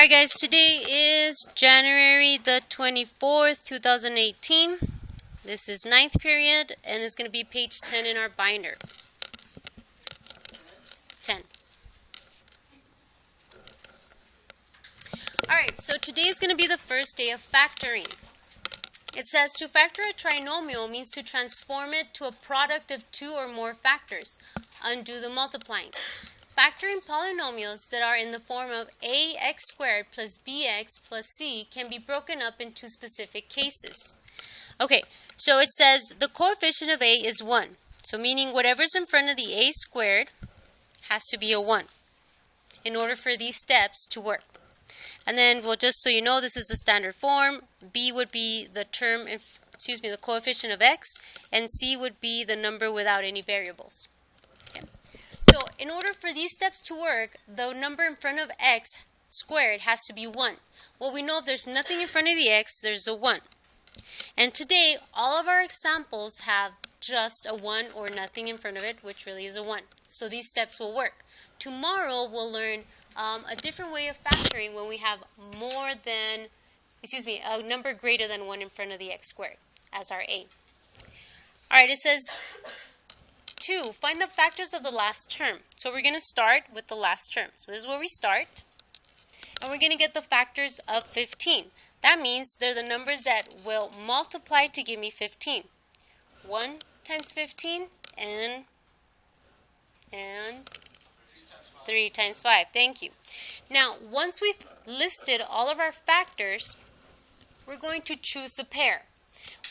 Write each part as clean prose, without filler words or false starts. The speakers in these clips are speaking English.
Alright guys, today is January the 24th, 2018. This is 9th period and it's going to be page 10 in our binder. 10. Alright, so today is going to be the first day of factoring. It says to factor a trinomial means to transform it to a product of two or more factors. Undo the multiplying. Factoring polynomials that are in the form of ax squared plus bx plus c can be broken up into specific cases. Okay, so it says the coefficient of a is 1. So meaning whatever's in front of the a squared has to be a 1 in order for these steps to work. And then, well, just so you know, this is the standard form. B would be the the coefficient of x, and c would be the number without any variables. So in order for these steps to work, the number in front of x squared has to be 1. Well, we know if there's nothing in front of the x, there's a 1. And today, all of our examples have just a 1 or nothing in front of it, which really is a 1. So these steps will work. Tomorrow, we'll learn a different way of factoring when we have a number greater than 1 in front of the x squared as our a. Alright, it says 2. Find the factors of the last term. So we're going to start with the last term. So this is where we start. And we're going to get the factors of 15. That means they're the numbers that will multiply to give me 15. 1 times 15 and 3 times 5. Thank you. Now, once we've listed all of our factors, we're going to choose a pair.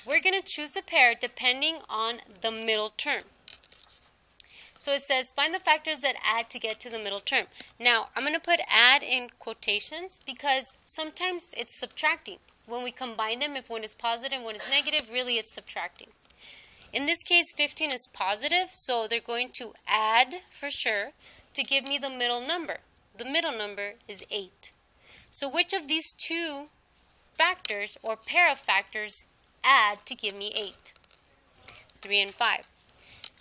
We're going to choose a pair depending on the middle term. So it says, find the factors that add to get to the middle term. Now, I'm going to put add in quotations because sometimes it's subtracting. When we combine them, if one is positive and one is negative, really it's subtracting. In this case, 15 is positive, so they're going to add for sure to give me the middle number. The middle number is 8. So which of these two factors or pair of factors add to give me 8? 3 and 5.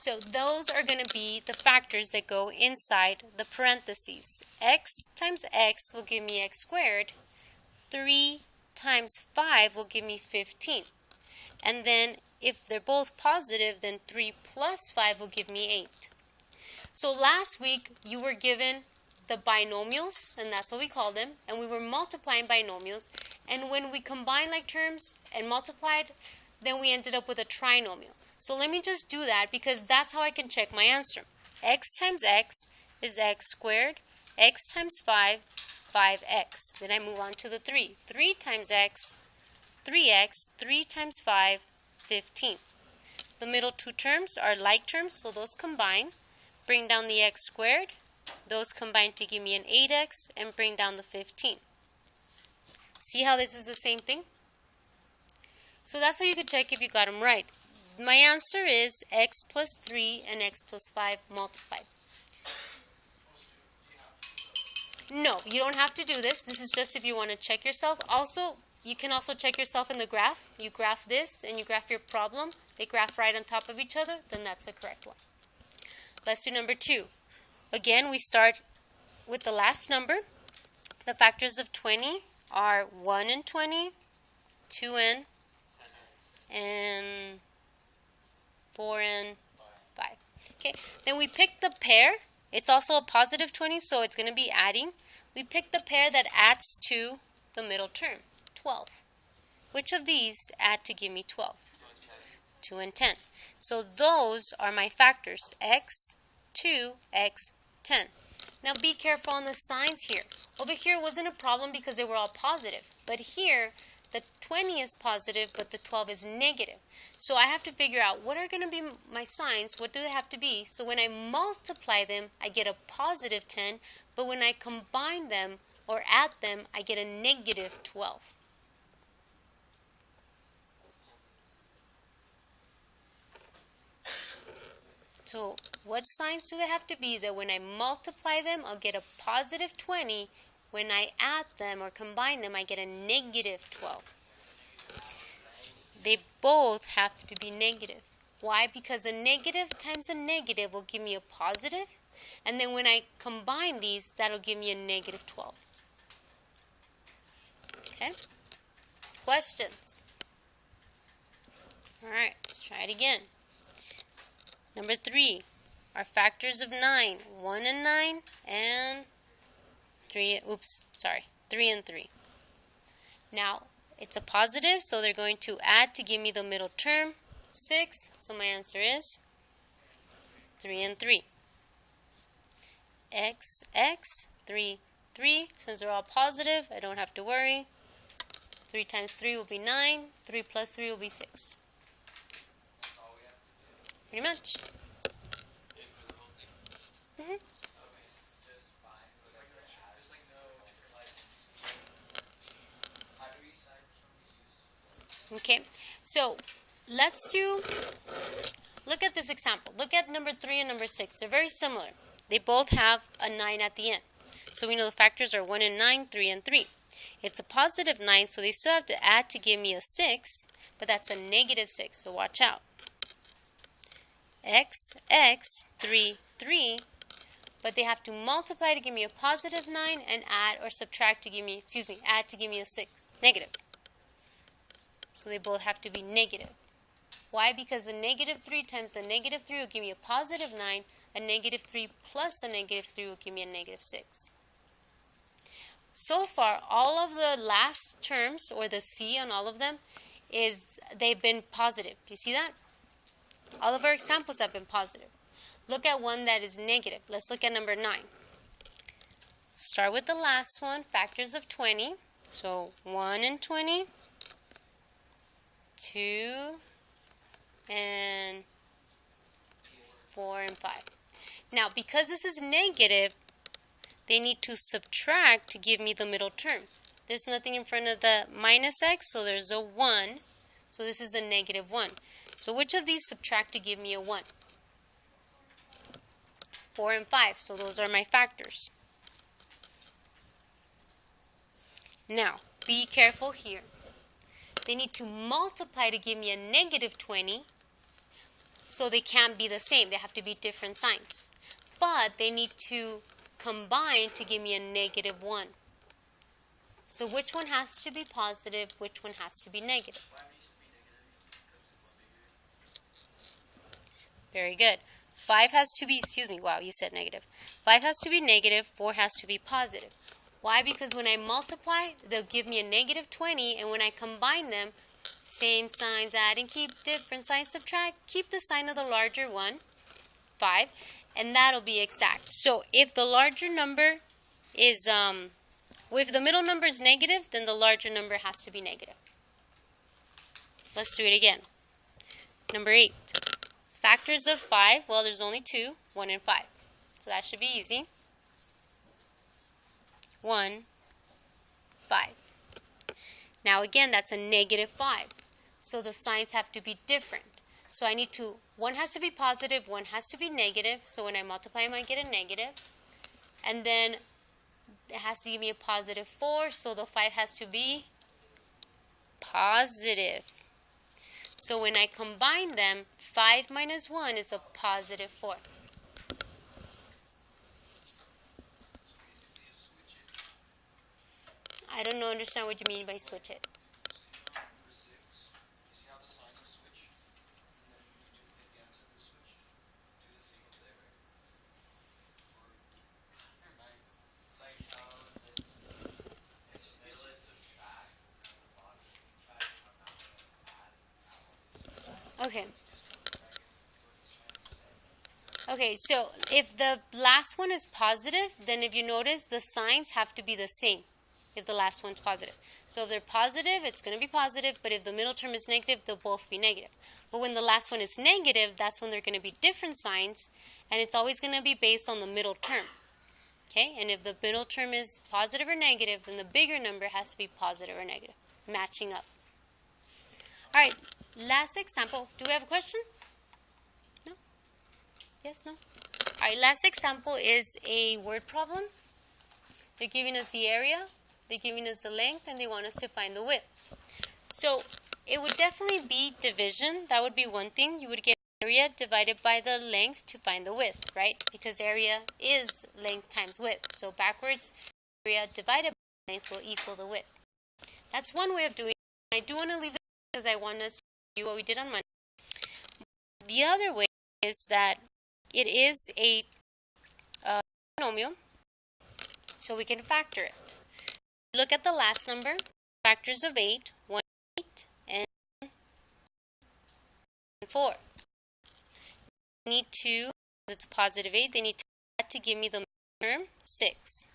So those are going to be the factors that go inside the parentheses. X times x will give me x squared. 3 times 5 will give me 15. And then if they're both positive, then 3 plus 5 will give me 8. So last week you were given the binomials, and that's what we call them, and we were multiplying binomials. And when we combined like terms and multiplied, then we ended up with a trinomial. So let me just do that because that's how I can check my answer. X times x is x squared. X times 5, 5x. Then I move on to the 3. 3 times x, 3x. 3 times 5, 15. The middle two terms are like terms, so those combine. Bring down the x squared. Those combine to give me an 8x and bring down the 15. See how this is the same thing? So that's how you could check if you got them right. My answer is x plus 3 and x plus 5 multiplied. No, you don't have to do this. This is just if you want to check yourself. Also, you can also check yourself in the graph. You graph this and you graph your problem. They graph right on top of each other. Then that's the correct one. Let's do number 2. Again, we start with the last number. The factors of 20 are 1 and 20, 2 and 4 and 5. Okay, then we pick the pair. It's also a positive 20, so it's going to be adding. We pick the pair that adds to the middle term, 12. Which of these add to give me 12? 2 and 10. So those are my factors, x, 2, x, 10. Now be careful on the signs here. Over here it wasn't a problem because they were all positive. But here, the 20 is positive, but the 12 is negative. So I have to figure out what are going to be my signs, what do they have to be, so when I multiply them, I get a positive 10, but when I combine them or add them, I get a negative 12. So what signs do they have to be that when I multiply them, I'll get a positive 20, when I add them or combine them, I get a negative 12. They both have to be negative. Why? Because a negative times a negative will give me a positive. And then when I combine these, that'll give me a negative 12. Okay? Questions? All right, let's try it again. Number 3, our factors of 9, 1 and 9, and 3 and 3. Now, it's a positive, so they're going to add to give me the middle term, 6. So my answer is 3 and 3. X, 3, 3. Since they're all positive, I don't have to worry. 3 times 3 will be 9. 3 plus 3 will be 6. Pretty much. Okay, so look at this example. Look at number 3 and number 6. They're very similar. They both have a 9 at the end. So we know the factors are 1 and 9, 3 and 3. It's a positive 9, so they still have to add to give me a 6, but that's a negative 6, so watch out. X, 3, 3, but they have to multiply to give me a positive 9 and add or subtract to give me, add to give me a 6, negative. So they both have to be negative. Why? Because a negative 3 times a negative 3 will give me a positive 9. A negative 3 plus a negative 3 will give me a negative 6. So far, all of the last terms, or the C on all of them, they've been positive. Do you see that? All of our examples have been positive. Look at one that is negative. Let's look at number 9. Start with the last one, factors of 20. So 1 and 20, 2 and 4 and 5. Now, because this is negative, they need to subtract to give me the middle term. There's nothing in front of the minus x, so there's a 1. So this is a negative 1. So which of these subtract to give me a 1? 4 and 5. So those are my factors. Now, be careful here. They need to multiply to give me a negative 20. So they can't be the same. They have to be different signs. But they need to combine to give me a negative 1. So which one has to be positive? Which one has to be negative? Very good. 5 has to be, wow, you said negative. 5 has to be negative, 4 has to be positive. Why? Because when I multiply, they'll give me a negative 20, and when I combine them, same signs, add and keep, different signs, subtract, keep the sign of the larger one, 5, and that'll be exact. So if the larger number is, if the middle number is negative, then the larger number has to be negative. Let's do it again. Number 8. Factors of 5, well, there's only 2, 1 and 5. So that should be easy. 1, 5. Now again, that's a negative 5. So the signs have to be different. So I need to, one has to be positive, one has to be negative. So when I multiply them, I get a negative. And then it has to give me a positive 4, so the 5 has to be positive. So when I combine them, 5 minus 1 is a positive 4. I don't understand what you mean by switch it. Okay, so if the last one is positive, then if you notice, the signs have to be the same if the last one's positive. So if they're positive, it's going to be positive, but if the middle term is negative, they'll both be negative. But when the last one is negative, that's when they're going to be different signs, and it's always going to be based on the middle term. Okay, and if the middle term is positive or negative, then the bigger number has to be positive or negative, matching up. All right, last example. Do we have a question? No? Yes, no? All right, last example is a word problem. They're giving us the area, they're giving us the length, and they want us to find the width. So it would definitely be division. That would be one thing. You would get area divided by the length to find the width, right? Because area is length times width. So backwards, area divided by length will equal the width. That's one way of doing it. I do want to leave it because I want us to do what we did on Monday. The other way is that it is a binomial, so we can factor it. Look at the last number, factors of 8, 1, 8, and 4. They need to, because it's a positive 8, they need to add to give me the term 6.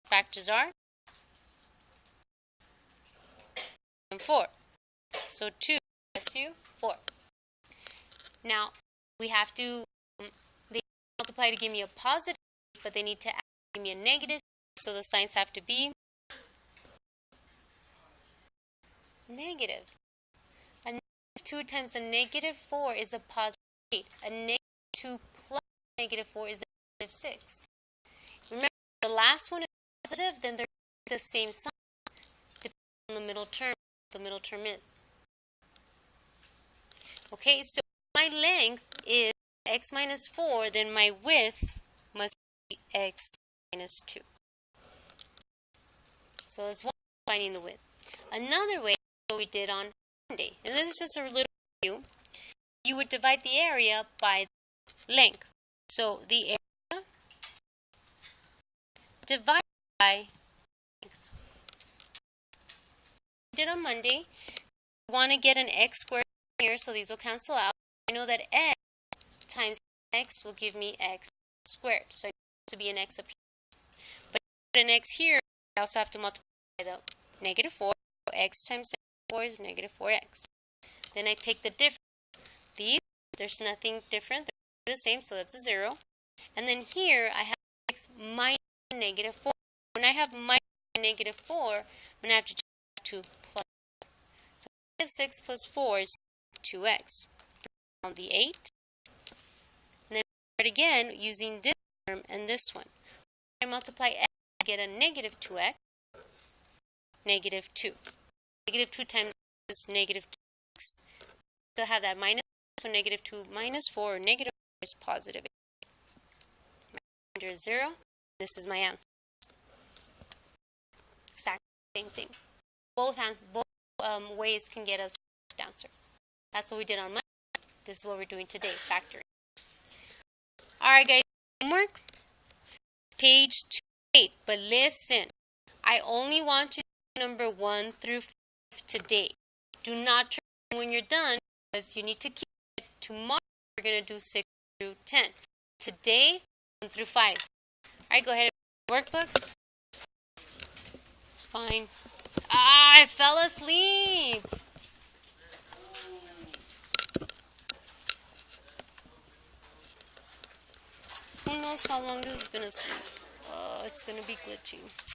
Factors are and 4. So 2 gets you 4. Now, we have to, they multiply to give me a positive, but they need to add to give me a negative, so the signs have to be negative. A negative 2 times a negative 4 is a positive 8. A negative 2 plus negative 4 is a negative 6. Remember, the last one is positive, then they're the same sign, depending on the middle term, what the middle term is. Okay, so my length is x minus 4, then my width must be x minus 2. So that's one way of finding the width. Another way, what we did on Monday, and this is just a little review, you would divide the area by length. So the area divided by length. We did on Monday. We want to get an x squared here, so these will cancel out. I know that x times x will give me x squared, so it needs to be an x up here. But if I put an x here, I also have to multiply the negative 4. So x times 4 is negative 4x. Then I take the difference. These, there's nothing different. They're the same, so that's a 0. And then here, I have x minus negative 4. When I have minus negative 4, I'm going to have to change to plus. So negative 6 plus 4 is 2x. On the 8. And then start again using this term and this one. When I multiply x, I get a negative 2x, negative 2. Negative 2 times is negative 2x. So I have that minus, so negative 2 minus 4, or negative 4 is positive 8. My answer is 0. This is my answer. Exactly the same thing. Both ways can get us the answer. That's what we did on Monday. This is what we're doing today, factoring. Alright guys, homework. Page 28. But listen, I only want you to do number 1 through 5 today. Do not turn when you're done, because you need to keep it. Tomorrow we're going to do 6 through 10. Today, 1 through 5. Alright, go ahead and workbooks. It's fine. I fell asleep. Who knows how long this has been asleep? Oh, it's going to be glitchy.